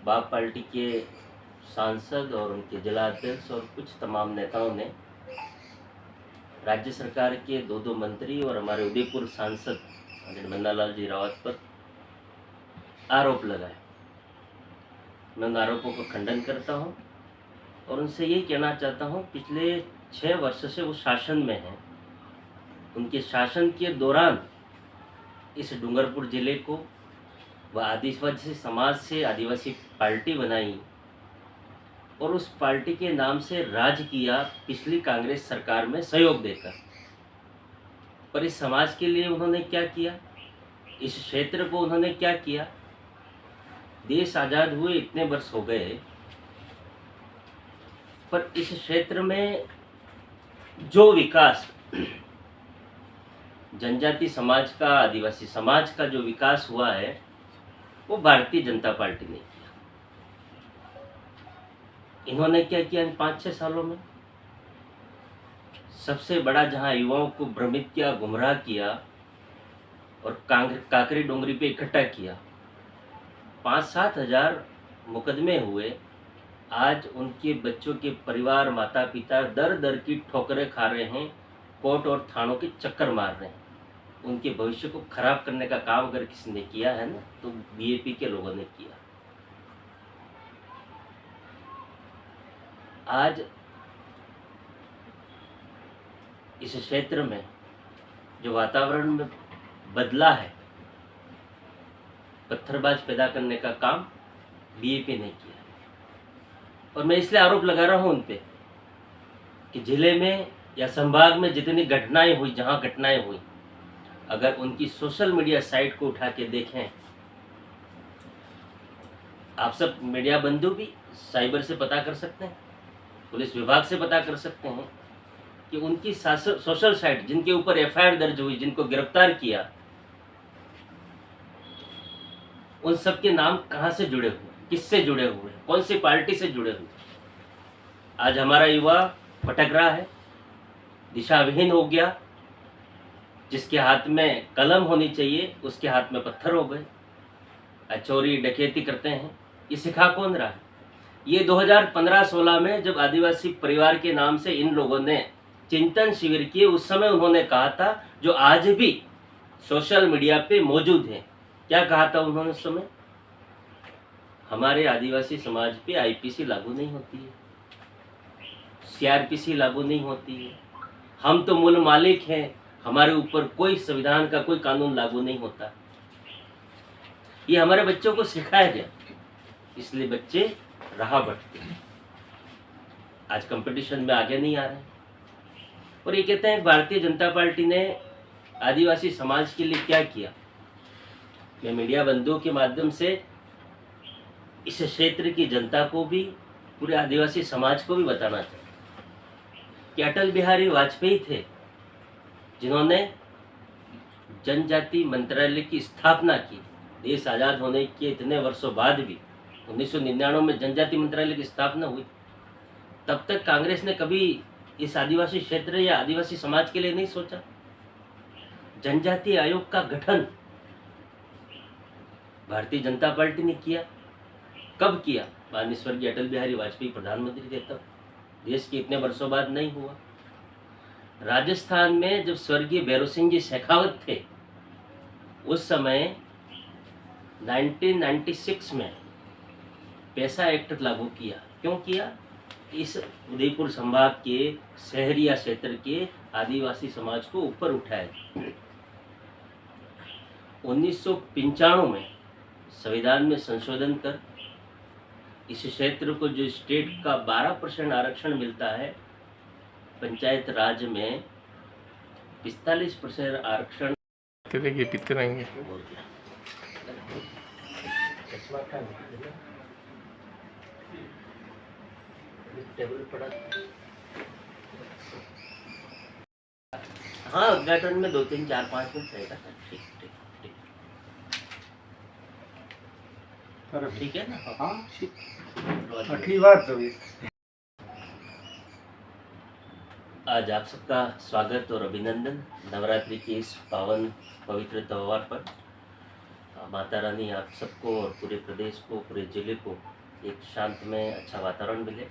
बाप पार्टी के सांसद और उनके जिला अध्यक्ष और कुछ तमाम नेताओं ने राज्य सरकार के दो मंत्री और हमारे उदयपुर सांसद नंदालाल जी रावत पर आरोप लगाए। मैं उन आरोपों को खंडन करता हूं और उनसे यही कहना चाहता हूं, पिछले 6 वर्ष से वो शासन में हैं। उनके शासन के दौरान इस डूंगरपुर जिले को वह आदिवासी समाज से आदिवासी पार्टी बनाई और उस पार्टी के नाम से राज किया पिछली कांग्रेस सरकार में सहयोग देकर। पर इस समाज के लिए उन्होंने क्या किया, इस क्षेत्र को उन्होंने क्या किया? देश आज़ाद हुए इतने वर्ष हो गए, पर इस क्षेत्र में जो विकास जनजाति समाज का, आदिवासी समाज का जो विकास हुआ है, वो भारतीय जनता पार्टी ने किया। इन्होंने क्या किया इन 5-6 सालों में? सबसे बड़ा जहां युवाओं को भ्रमित किया, गुमराह किया और काकरी डोंगरी पे इकट्ठा किया, 5-7 हजार मुकदमे हुए। आज उनके बच्चों के परिवार, माता पिता दर दर की ठोकरें खा रहे हैं, कोर्ट और थानों के चक्कर मार रहे हैं। उनके भविष्य को खराब करने का काम अगर किसी ने किया है ना, तो बीएपी के लोगों ने किया। आज इस क्षेत्र में जो वातावरण में बदला है, पत्थरबाज पैदा करने का काम बीएपी ने किया। और मैं इसलिए आरोप लगा रहा हूं उन पे कि जिले में या संभाग में जितनी घटनाएं हुई, जहां घटनाएं हुई, अगर उनकी सोशल मीडिया साइट को उठा के देखें, आप सब मीडिया बंधु भी साइबर से पता कर सकते हैं, पुलिस विभाग से पता कर सकते हैं कि उनकी सोशल साइट जिनके ऊपर एफआईआर दर्ज हुई, जिनको गिरफ्तार किया, उन सब के नाम कहां से जुड़े हुए, किससे जुड़े हुए, कौन सी पार्टी से जुड़े हुए। आज हमारा युवा भटक रहा है, दिशाविहीन हो गया। जिसके हाथ में कलम होनी चाहिए उसके हाथ में पत्थर हो गए। चोरी डकैती करते हैं, ये सिखा कौन रहा है? ये 2015-16 में जब आदिवासी परिवार के नाम से इन लोगों ने चिंतन शिविर किए, उस समय उन्होंने कहा था, जो आज भी सोशल मीडिया पे मौजूद है। क्या कहा था उन्होंने उस समय? हमारे आदिवासी समाज पे आईपीसी लागू नहीं होती है, सीआरपीसी लागू नहीं होती है, हम तो मूल मालिक हैं, हमारे ऊपर कोई संविधान का कोई कानून लागू नहीं होता। ये हमारे बच्चों को सिखाया गया, इसलिए बच्चे राह भटकते हैं, आज कंपटीशन में आगे नहीं आ रहे हैं। और ये कहते हैं भारतीय जनता पार्टी ने आदिवासी समाज के लिए क्या किया। मैं मीडिया बंधुओं के माध्यम से इस क्षेत्र की जनता को भी, पूरे आदिवासी समाज को भी बताना चाहता हूं कि अटल बिहारी वाजपेयी थे जिन्होंने जनजाति मंत्रालय की स्थापना की। देश आज़ाद होने के इतने वर्षों बाद भी 1999 में जनजाति मंत्रालय की स्थापना हुई। तब तक कांग्रेस ने कभी इस आदिवासी क्षेत्र या आदिवासी समाज के लिए नहीं सोचा। जनजाति आयोग का गठन भारतीय जनता पार्टी ने किया। कब किया? माननीय स्वर्गीय अटल बिहारी वाजपेयी प्रधानमंत्री थे तब, देश के इतने वर्षों बाद नहीं हुआ। राजस्थान में जब स्वर्गीय भैरव सिंह जी शेखावत थे, उस समय 1996 में पैसा एक्ट लागू किया। क्यों किया? इस उदयपुर संभाग के शहरिया क्षेत्र के आदिवासी समाज को ऊपर उठाया। 1995 में संविधान में संशोधन कर इस क्षेत्र को जो स्टेट का 12% आरक्षण मिलता है, पंचायत राज में 45% आरक्षण पीते रहेंगे। टेबल पड़ा। हाँ, उद्घाटन में 2, 3, 4, 5 मिनट रहेगा। ठीक ठीक है ना? हाँ, ठीक बात तो ये। आज आप सबका स्वागत और अभिनंदन नवरात्रि के इस पावन पवित्र त्यौहार पर। माता रानी आप सबको और पूरे प्रदेश को, पूरे जिले को एक शांतमय अच्छा वातावरण मिले